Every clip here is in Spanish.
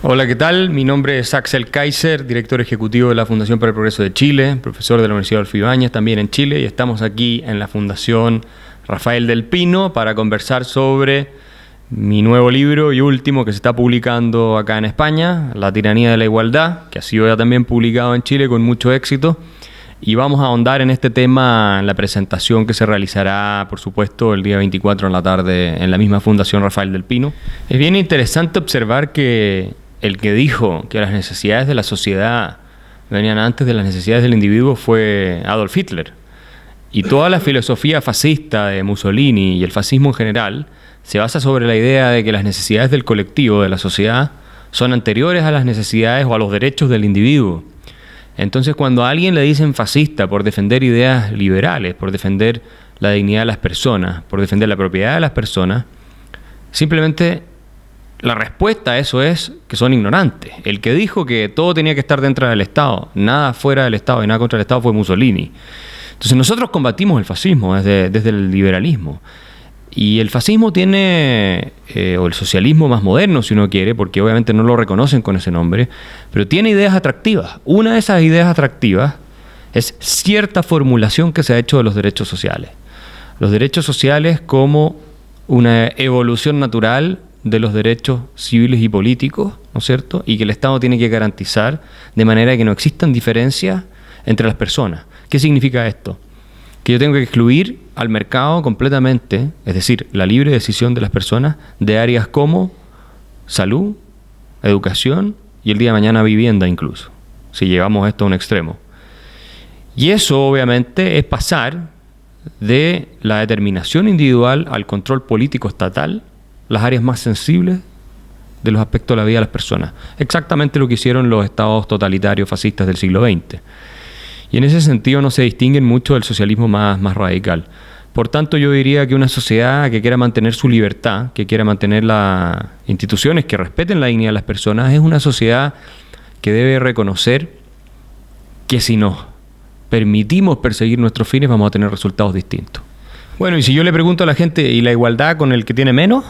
Hola, ¿qué tal? Mi nombre es Axel Kaiser, director ejecutivo de la Fundación para el Progreso de Chile, profesor de la Universidad Adolfo Ibáñez, también en Chile, y estamos aquí en la Fundación Rafael del Pino para conversar sobre mi nuevo libro y último que se está publicando acá en España, La tiranía de la igualdad, que ha sido ya también publicado en Chile con mucho éxito. Y vamos a ahondar en este tema en la presentación que se realizará, por supuesto, el día 24 en la tarde en la misma Fundación Rafael del Pino. Es bien interesante observar que el que dijo que las necesidades de la sociedad venían antes de las necesidades del individuo fue Adolf Hitler. Y toda la filosofía fascista de Mussolini y el fascismo en general se basa sobre la idea de que las necesidades del colectivo, de la sociedad, son anteriores a las necesidades o a los derechos del individuo. Entonces, cuando a alguien le dicen fascista por defender ideas liberales, por defender la dignidad de las personas, por defender la propiedad de las personas, simplemente la respuesta a eso es que son ignorantes. El que dijo que todo tenía que estar dentro del Estado, nada fuera del Estado y nada contra el Estado fue Mussolini. Entonces nosotros combatimos el fascismo desde el liberalismo. Y el fascismo tiene, o el socialismo más moderno si uno quiere, porque obviamente no lo reconocen con ese nombre, pero tiene ideas atractivas. Una de esas ideas atractivas es cierta formulación que se ha hecho de los derechos sociales. Los derechos sociales como una evolución natural de los derechos civiles y políticos, ¿no es cierto? Y que el Estado tiene que garantizar de manera que no existan diferencias entre las personas. ¿Qué significa esto? Que yo tengo que excluir al mercado completamente, es decir, la libre decisión de las personas, de áreas como salud, educación y el día de mañana vivienda incluso, si llevamos esto a un extremo. Y eso obviamente es pasar de la determinación individual al control político estatal, las áreas más sensibles de los aspectos de la vida de las personas. Exactamente lo que hicieron los estados totalitarios fascistas del siglo XX. Y en ese sentido no se distinguen mucho del socialismo más radical. Por tanto, yo diría que una sociedad que quiera mantener su libertad, que quiera mantener las instituciones que respeten la dignidad de las personas, es una sociedad que debe reconocer que si nos permitimos perseguir nuestros fines vamos a tener resultados distintos. Bueno, y si yo le pregunto a la gente, ¿y la igualdad con el que tiene menos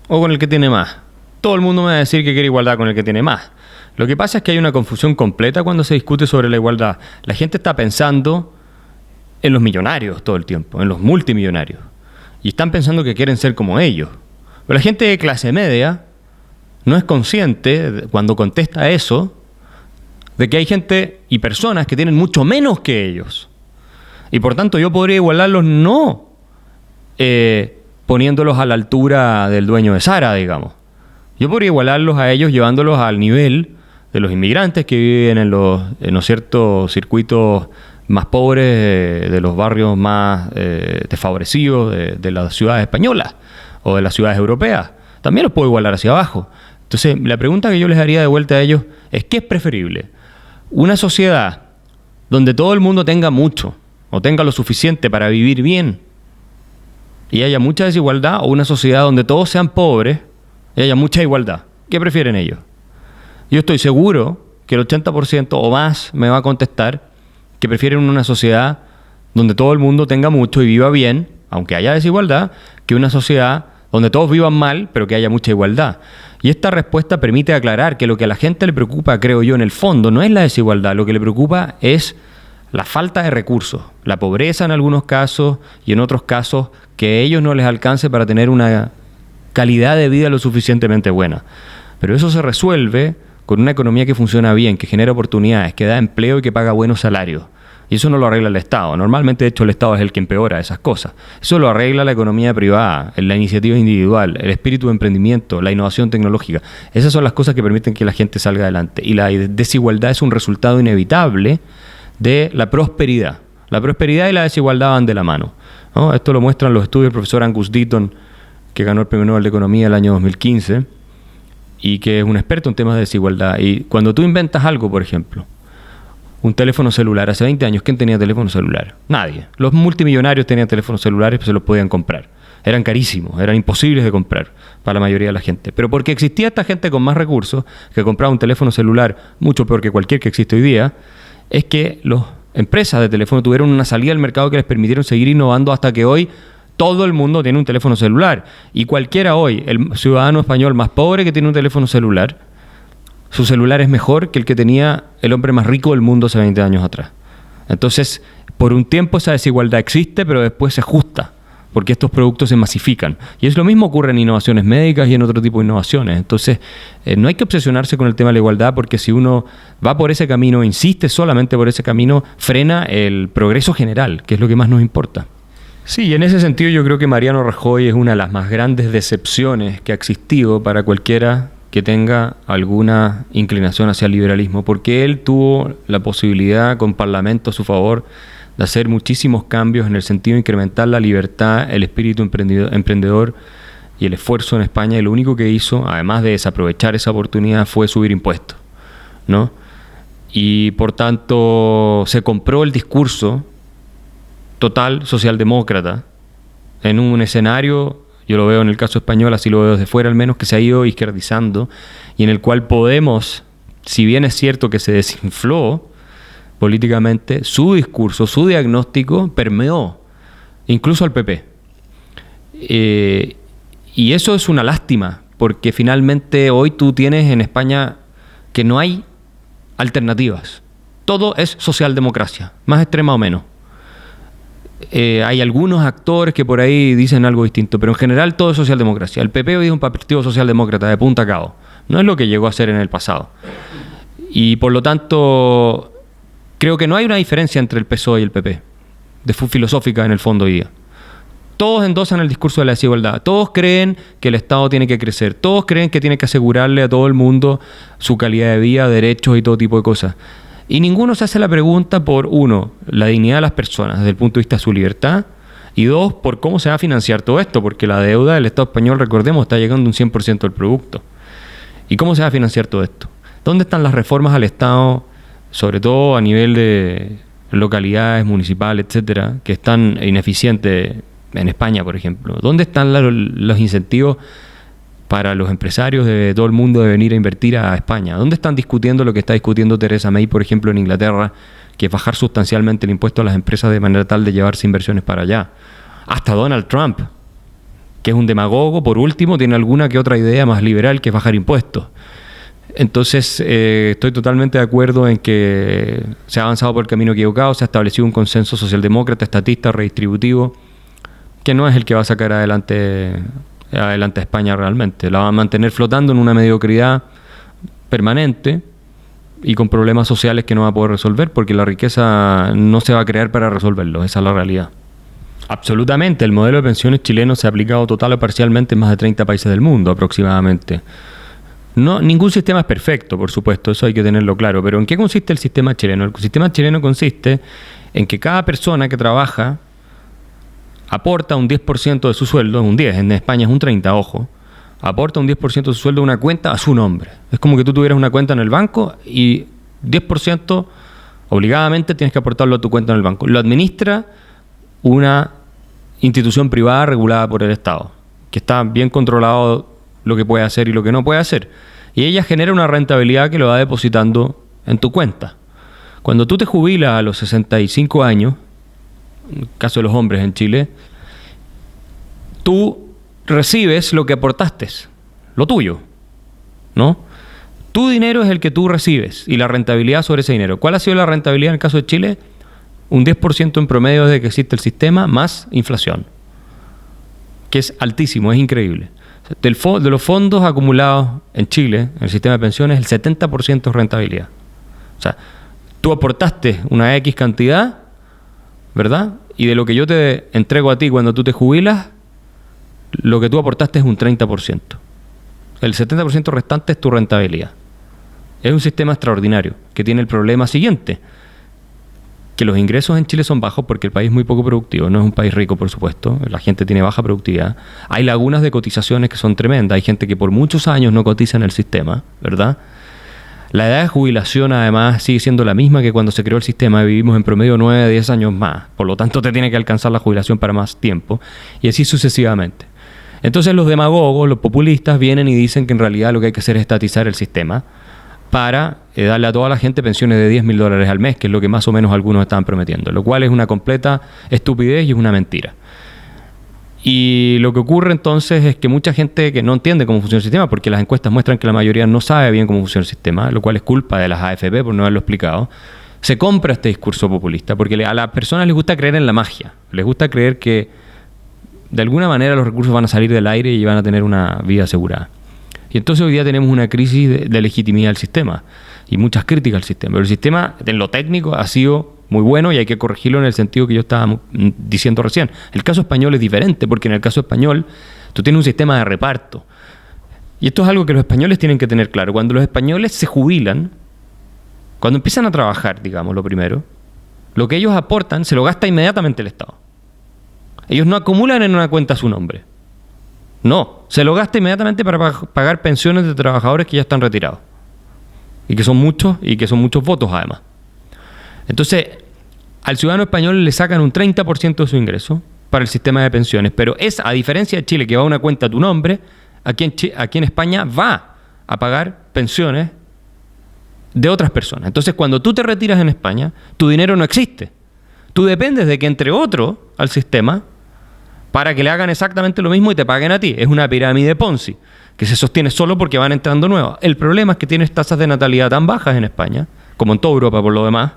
o con el que tiene más? Todo el mundo me va a decir que quiere igualdad con el que tiene más. Lo que pasa es que hay una confusión completa cuando se discute sobre la igualdad. La gente está pensando en los millonarios todo el tiempo, en los multimillonarios. Y están pensando que quieren ser como ellos. Pero la gente de clase media no es consciente, cuando contesta eso, de que hay gente y personas que tienen mucho menos que ellos. Y por tanto yo podría igualarlos no poniéndolos a la altura del dueño de Zara, digamos. Yo podría igualarlos a ellos llevándolos al nivel de los inmigrantes que viven en los, ¿no es cierto?, circuitos más pobres, de los barrios más desfavorecidos de las ciudades españolas o de las ciudades europeas. También los puedo igualar hacia abajo. Entonces, la pregunta que yo les haría de vuelta a ellos es, ¿qué es preferible? ¿Una sociedad donde todo el mundo tenga mucho o tenga lo suficiente para vivir bien y haya mucha desigualdad, o una sociedad donde todos sean pobres y haya mucha igualdad? ¿Qué prefieren ellos? Yo estoy seguro que el 80% o más me va a contestar que prefieren una sociedad donde todo el mundo tenga mucho y viva bien, aunque haya desigualdad, que una sociedad donde todos vivan mal, pero que haya mucha igualdad. Y esta respuesta permite aclarar que lo que a la gente le preocupa, creo yo, en el fondo, no es la desigualdad. Lo que le preocupa es la falta de recursos, la pobreza en algunos casos y en otros casos que a ellos no les alcance para tener una calidad de vida lo suficientemente buena. Pero eso se resuelve con una economía que funciona bien, que genera oportunidades, que da empleo y que paga buenos salarios. Y eso no lo arregla el Estado. Normalmente, de hecho, el Estado es el que empeora esas cosas. Eso lo arregla la economía privada, la iniciativa individual, el espíritu de emprendimiento, la innovación tecnológica. Esas son las cosas que permiten que la gente salga adelante. Y la desigualdad es un resultado inevitable de la prosperidad. La prosperidad y la desigualdad van de la mano, ¿no? Esto lo muestran los estudios del profesor Angus Deaton, que ganó el Premio Nobel de Economía el año 2015, y que es un experto en temas de desigualdad. Y cuando tú inventas algo, por ejemplo, un teléfono celular, hace 20 años, ¿quién tenía teléfono celular? Nadie. Los multimillonarios tenían teléfonos celulares, pues se los podían comprar. Eran carísimos, eran imposibles de comprar para la mayoría de la gente. Pero porque existía esta gente con más recursos, que compraba un teléfono celular mucho peor que cualquier que existe hoy día, es que las empresas de teléfono tuvieron una salida al mercado que les permitieron seguir innovando hasta que hoy todo el mundo tiene un teléfono celular. Y cualquiera hoy, el ciudadano español más pobre que tiene un teléfono celular, su celular es mejor que el que tenía el hombre más rico del mundo hace 20 años atrás. Entonces, por un tiempo esa desigualdad existe, pero después se ajusta, porque estos productos se masifican. Y es lo mismo ocurre en innovaciones médicas y en otro tipo de innovaciones. Entonces, no hay que obsesionarse con el tema de la igualdad, porque si uno va por ese camino, insiste solamente por ese camino, frena el progreso general, que es lo que más nos importa. Sí, y en ese sentido yo creo que Mariano Rajoy es una de las más grandes decepciones que ha existido para cualquiera que tenga alguna inclinación hacia el liberalismo, porque él tuvo la posibilidad, con Parlamento a su favor, de hacer muchísimos cambios en el sentido de incrementar la libertad, el espíritu emprendedor y el esfuerzo en España, y lo único que hizo, además de desaprovechar esa oportunidad, fue subir impuestos, ¿no? Y por tanto se compró el discurso total socialdemócrata en un escenario, yo lo veo en el caso español, así lo veo desde fuera al menos, que se ha ido izquierdizando y en el cual Podemos, si bien es cierto que se desinfló políticamente, su discurso, su diagnóstico permeó incluso al PP. Y eso es una lástima, porque finalmente hoy tú tienes en España que no hay alternativas. Todo es socialdemocracia, más extrema o menos. Hay algunos actores que por ahí dicen algo distinto, pero en general todo es socialdemocracia. El PP hoy es un partido socialdemócrata de punta a cabo. No es lo que llegó a ser en el pasado. Y por lo tanto, creo que no hay una diferencia entre el PSOE y el PP, filosófica en el fondo hoy día. Todos endosan el discurso de la desigualdad. Todos creen que el Estado tiene que crecer. Todos creen que tiene que asegurarle a todo el mundo su calidad de vida, derechos y todo tipo de cosas. Y ninguno se hace la pregunta por, uno, la dignidad de las personas desde el punto de vista de su libertad, y dos, por cómo se va a financiar todo esto, porque la deuda del Estado español, recordemos, está llegando a un 100% del producto. ¿Y cómo se va a financiar todo esto? ¿Dónde están las reformas al Estado, sobre todo a nivel de localidades, municipales, etcétera, que están ineficientes en España, por ejemplo? ¿Dónde están los incentivos para los empresarios de todo el mundo de venir a invertir a España? ¿Dónde están discutiendo lo que está discutiendo Theresa May, por ejemplo, en Inglaterra, que es bajar sustancialmente el impuesto a las empresas de manera tal de llevarse inversiones para allá? Hasta Donald Trump, que es un demagogo, por último, tiene alguna que otra idea más liberal, que es bajar impuestos. Entonces, estoy totalmente de acuerdo en que se ha avanzado por el camino equivocado, se ha establecido un consenso socialdemócrata, estatista, redistributivo, que no es el que va a sacar adelante a España realmente. La va a mantener flotando en una mediocridad permanente y con problemas sociales que no va a poder resolver, porque la riqueza no se va a crear para resolverlo. Esa es la realidad. Absolutamente. El modelo de pensiones chileno se ha aplicado total o parcialmente en más de 30 países del mundo aproximadamente. No, ningún sistema es perfecto, por supuesto, eso hay que tenerlo claro. Pero ¿en qué consiste el sistema chileno? El sistema chileno consiste en que cada persona que trabaja aporta un 10% de su sueldo, un 10, en España es un 30, ojo, aporta un 10% de su sueldo a una cuenta a su nombre. Es como que tú tuvieras una cuenta en el banco y 10% obligadamente tienes que aportarlo a tu cuenta en el banco. Lo administra una institución privada regulada por el Estado, que está bien controlado lo que puede hacer y lo que no puede hacer. Y ella genera una rentabilidad que lo va depositando en tu cuenta. Cuando tú te jubilas a los 65 años, en el caso de los hombres en Chile, tú recibes lo que aportaste, lo tuyo, ¿no? Tu dinero es el que tú recibes y la rentabilidad sobre ese dinero. ¿Cuál ha sido la rentabilidad en el caso de Chile? Un 10% en promedio desde que existe el sistema, más inflación, que es altísimo, es increíble. De los fondos acumulados en Chile, en el sistema de pensiones, el 70% es rentabilidad. O sea, tú aportaste una X cantidad, ¿verdad? Y de lo que yo te entrego a ti cuando tú te jubilas, lo que tú aportaste es un 30%. El 70% restante es tu rentabilidad. Es un sistema extraordinario que tiene el problema siguiente, que los ingresos en Chile son bajos porque el país es muy poco productivo, no es un país rico, por supuesto, la gente tiene baja productividad. Hay lagunas de cotizaciones que son tremendas, hay gente que por muchos años no cotiza en el sistema, ¿verdad? La edad de jubilación, además, sigue siendo la misma que cuando se creó el sistema. Vivimos en promedio 9 a 10 años más. Por lo tanto, te tiene que alcanzar la jubilación para más tiempo. Y así sucesivamente. Entonces, los demagogos, los populistas, vienen y dicen que en realidad lo que hay que hacer es estatizar el sistema para darle a toda la gente pensiones de $10.000 al mes, que es lo que más o menos algunos estaban prometiendo. Lo cual es una completa estupidez y es una mentira. Y lo que ocurre entonces es que mucha gente que no entiende cómo funciona el sistema, porque las encuestas muestran que la mayoría no sabe bien cómo funciona el sistema, lo cual es culpa de las AFP por no haberlo explicado, se compra este discurso populista, porque a las personas les gusta creer en la magia, les gusta creer que de alguna manera los recursos van a salir del aire y van a tener una vida asegurada. Y entonces hoy día tenemos una crisis de legitimidad del sistema y muchas críticas al sistema. Pero el sistema, en lo técnico, ha sido muy bueno y hay que corregirlo en el sentido que yo estaba diciendo recién. El caso español es diferente porque en el caso español tú tienes un sistema de reparto. Y esto es algo que los españoles tienen que tener claro. Cuando los españoles se jubilan, cuando empiezan a trabajar, digamos, lo primero, lo que ellos aportan se lo gasta inmediatamente el Estado. Ellos no acumulan en una cuenta su nombre. No, se lo gasta inmediatamente para pagar pensiones de trabajadores que ya están retirados. Y que son muchos votos además. Entonces, al ciudadano español le sacan un 30% de su ingreso para el sistema de pensiones. Pero es, a diferencia de Chile, que va a una cuenta a tu nombre, aquí en España va a pagar pensiones de otras personas. Entonces, cuando tú te retiras en España, tu dinero no existe. Tú dependes de que entre otro al sistema para que le hagan exactamente lo mismo y te paguen a ti. Es una pirámide Ponzi que se sostiene solo porque van entrando nuevos. El problema es que tienes tasas de natalidad tan bajas en España, como en toda Europa por lo demás,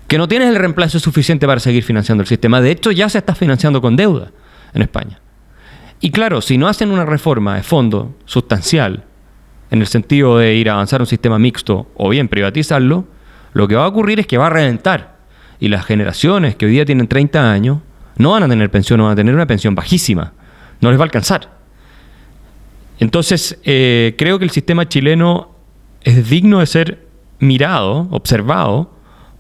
que no tienes el reemplazo suficiente para seguir financiando el sistema. De hecho, ya se está financiando con deuda en España. Y claro, si no hacen una reforma de fondo sustancial, en el sentido de ir a avanzar un sistema mixto o bien privatizarlo, lo que va a ocurrir es que va a reventar. Y las generaciones que hoy día tienen 30 años no van a tener pensión, van a tener una pensión bajísima. No les va a alcanzar. Entonces, creo que el sistema chileno es digno de ser mirado, observado,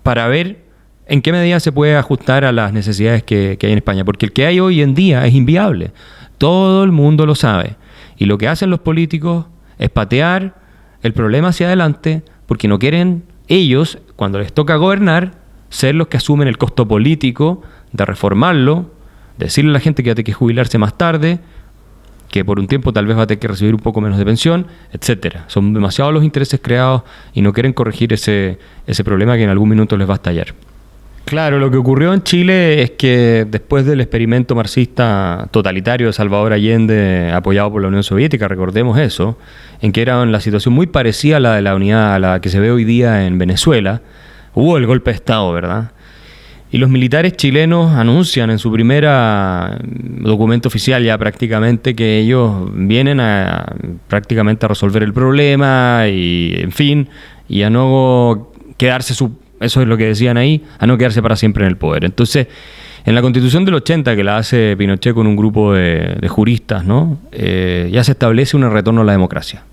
para ver en qué medida se puede ajustar a las necesidades que hay en España. Porque el que hay hoy en día es inviable. Todo el mundo lo sabe. Y lo que hacen los políticos es patear el problema hacia adelante porque no quieren ellos, cuando les toca gobernar, ser los que asumen el costo político de reformarlo, decirle a la gente que va a tener que jubilarse más tarde, que por un tiempo tal vez va a tener que recibir un poco menos de pensión, etcétera. Son demasiados los intereses creados y no quieren corregir ese problema que en algún minuto les va a estallar. Claro, lo que ocurrió en Chile es que después del experimento marxista totalitario de Salvador Allende, apoyado por la Unión Soviética, recordemos eso, en que era una situación muy parecida a la de la unidad, a la que se ve hoy día en Venezuela, hubo el golpe de Estado, ¿verdad? Y los militares chilenos anuncian en su primera documento oficial ya prácticamente que ellos vienen prácticamente a resolver el problema y, en fin, y a no quedarse, eso es lo que decían ahí, a no quedarse para siempre en el poder. Entonces, en la Constitución del 80, que la hace Pinochet con un grupo de juristas, ¿no? Ya se establece un retorno a la democracia.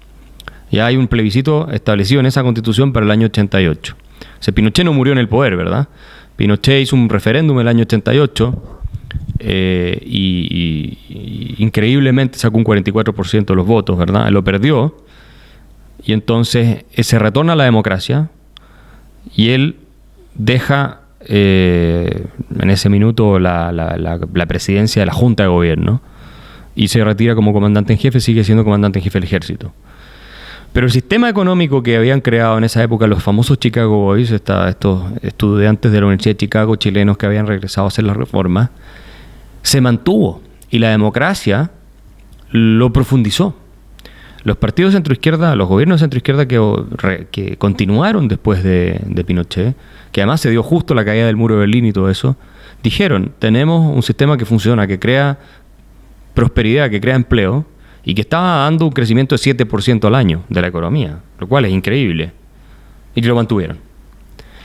Ya hay un plebiscito establecido en esa Constitución para el año 88. O sea, Pinochet no murió en el poder, ¿verdad? Pinochet hizo un referéndum en el año 88 y increíblemente sacó un 44% de los votos, ¿verdad? Lo perdió y entonces se retorna a la democracia y él deja en ese minuto la presidencia de la Junta de Gobierno y se retira como comandante en jefe, sigue siendo comandante en jefe del ejército. Pero el sistema económico que habían creado en esa época los famosos Chicago Boys, estos estudiantes de la Universidad de Chicago chilenos que habían regresado a hacer la reforma, se mantuvo y la democracia lo profundizó. Los partidos de centroizquierda, los gobiernos de centroizquierda que continuaron después de Pinochet, que además se dio justo la caída del muro de Berlín y todo eso, dijeron, tenemos un sistema que funciona, que crea prosperidad, que crea empleo, y que estaba dando un crecimiento de 7% al año de la economía, lo cual es increíble. Y lo mantuvieron.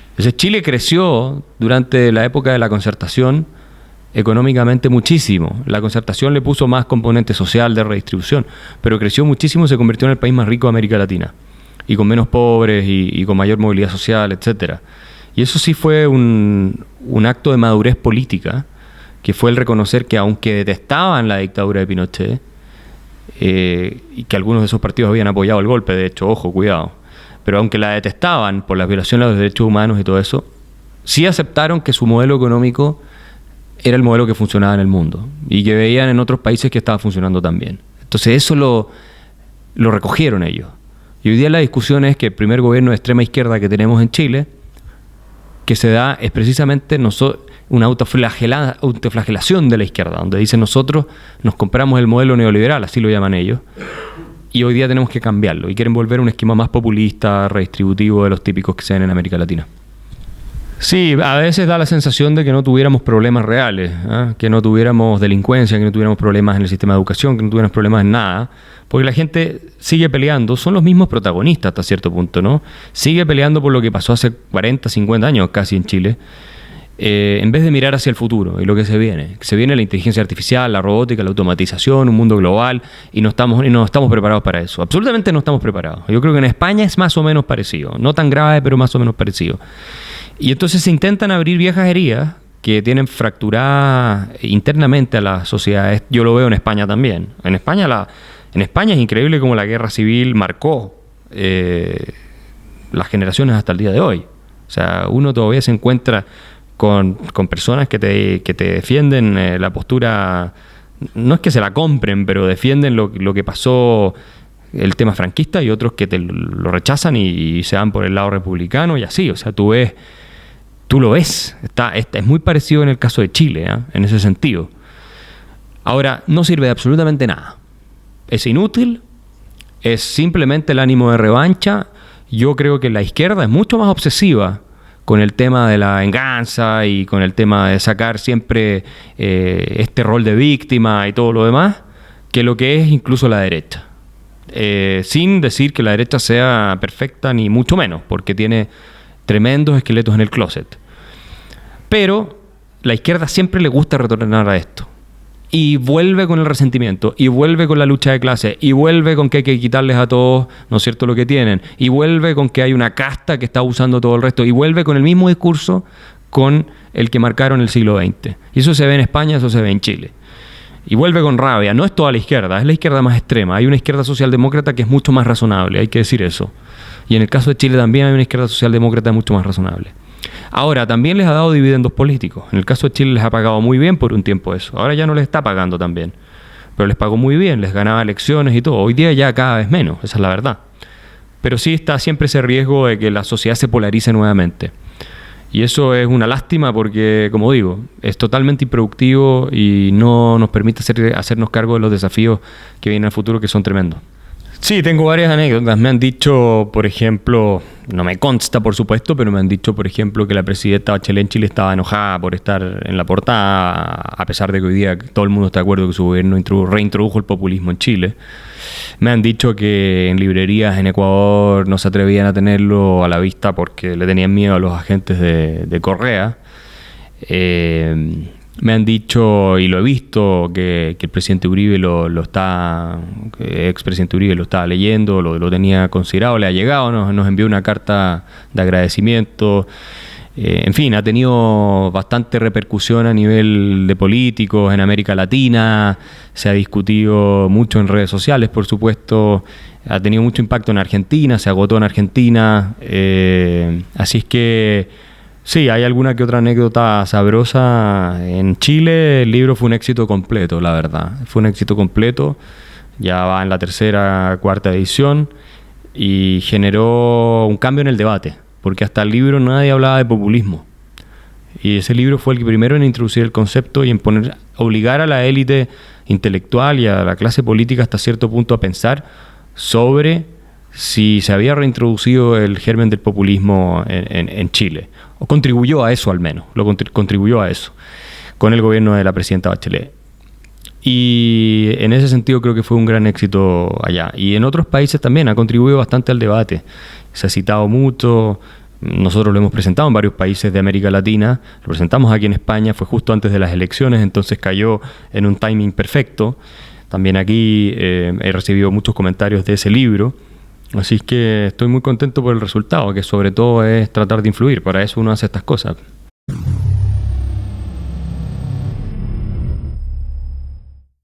Entonces Chile creció durante la época de la concertación económicamente muchísimo. La concertación le puso más componente social de redistribución, pero creció muchísimo y se convirtió en el país más rico de América Latina. Y con menos pobres y con mayor movilidad social, etcétera. Y eso sí fue un acto de madurez política, que fue el reconocer que aunque detestaban la dictadura de Pinochet, y que algunos de esos partidos habían apoyado el golpe, de hecho, ojo, cuidado, pero aunque la detestaban por las violaciones a los derechos humanos y todo eso, sí aceptaron que su modelo económico era el modelo que funcionaba en el mundo y que veían en otros países que estaba funcionando también. Entonces eso lo recogieron ellos. Y hoy día la discusión es que el primer gobierno de extrema izquierda que tenemos en Chile que se da es precisamente una autoflagelación de la izquierda, donde dice nosotros nos compramos el modelo neoliberal, así lo llaman ellos, y hoy día tenemos que cambiarlo, y quieren volver a un esquema más populista, redistributivo de los típicos que se ven en América Latina. Sí, a veces da la sensación de que no tuviéramos problemas reales, ¿eh? Que no tuviéramos delincuencia, que no tuviéramos problemas en el sistema de educación, que no tuviéramos problemas en nada, porque la gente sigue peleando, son los mismos protagonistas hasta cierto punto, ¿no? Sigue peleando por lo que pasó hace 40, 50 años casi en Chile, en vez de mirar hacia el futuro y lo que se viene. Se viene la inteligencia artificial, la robótica, la automatización, un mundo global, y no estamos preparados para eso. Absolutamente no estamos preparados. Yo creo que en España es más o menos parecido, no tan grave, pero más o menos parecido. Y entonces se intentan abrir viejas heridas que tienen fracturadas internamente a las sociedades. Yo lo veo en España también. En España es increíble cómo la guerra civil marcó las generaciones hasta el día de hoy. O sea, uno todavía se encuentra con personas que te defienden la postura, no es que se la compren, pero defienden lo que pasó, el tema franquista, y otros que lo rechazan y se van por el lado republicano y así. O sea, tú lo ves, es muy parecido en el caso de Chile, ¿eh? En ese sentido. Ahora, no sirve de absolutamente nada. Es inútil, es simplemente el ánimo de revancha. Yo creo que la izquierda es mucho más obsesiva con el tema de la venganza y con el tema de sacar siempre este rol de víctima y todo lo demás, que lo que es incluso la derecha. Sin decir que la derecha sea perfecta, ni mucho menos, porque tiene tremendos esqueletos en el closet. Pero la izquierda siempre le gusta retornar a esto. Y vuelve con el resentimiento, y vuelve con la lucha de clase, y vuelve con que hay que quitarles a todos, ¿no es cierto?, lo que tienen, y vuelve con que hay una casta que está usando todo el resto, y vuelve con el mismo discurso con el que marcaron el siglo XX. Y eso se ve en España, eso se ve en Chile. Y vuelve con rabia. No es toda la izquierda, es la izquierda más extrema. Hay una izquierda socialdemócrata que es mucho más razonable, hay que decir eso. Y en el caso de Chile también hay una izquierda socialdemócrata mucho más razonable. Ahora, también les ha dado dividendos políticos. En el caso de Chile les ha pagado muy bien por un tiempo eso. Ahora ya no les está pagando tan bien. Pero les pagó muy bien, les ganaba elecciones y todo. Hoy día ya cada vez menos, esa es la verdad. Pero sí está siempre ese riesgo de que la sociedad se polarice nuevamente. Y eso es una lástima porque, como digo, es totalmente improductivo y no nos permite hacernos cargo de los desafíos que vienen al futuro, que son tremendos. Sí, tengo varias anécdotas. Me han dicho, por ejemplo, no me consta por supuesto, pero me han dicho, por ejemplo, que la presidenta Bachelet en Chile estaba enojada por estar en la portada, a pesar de que hoy día todo el mundo está de acuerdo que su gobierno reintrodujo el populismo en Chile. Me han dicho que en librerías en Ecuador no se atrevían a tenerlo a la vista porque le tenían miedo a los agentes de Correa. Me han dicho, y lo he visto, que el presidente Uribe expresidente Uribe lo estaba leyendo, lo tenía considerado, le ha llegado, nos envió una carta de agradecimiento. En fin, ha tenido bastante repercusión a nivel de políticos en América Latina, se ha discutido mucho en redes sociales, por supuesto, ha tenido mucho impacto en Argentina, se agotó en Argentina, así es que sí, hay alguna que otra anécdota sabrosa. En Chile el libro fue un éxito completo, la verdad. Fue un éxito completo. Ya va en la tercera, cuarta edición y generó un cambio en el debate, porque hasta el libro nadie hablaba de populismo. Y ese libro fue el primero en introducir el concepto y en obligar a la élite intelectual y a la clase política hasta cierto punto a pensar sobre si se había reintroducido el germen del populismo en Chile. O contribuyó a eso al menos, contribuyó a eso, con el gobierno de la presidenta Bachelet. Y en ese sentido creo que fue un gran éxito allá. Y en otros países también ha contribuido bastante al debate. Se ha citado mucho, nosotros lo hemos presentado en varios países de América Latina, lo presentamos aquí en España, fue justo antes de las elecciones, entonces cayó en un timing perfecto. También aquí he recibido muchos comentarios de ese libro. Así que estoy muy contento por el resultado, que sobre todo es tratar de influir. Para eso uno hace estas cosas.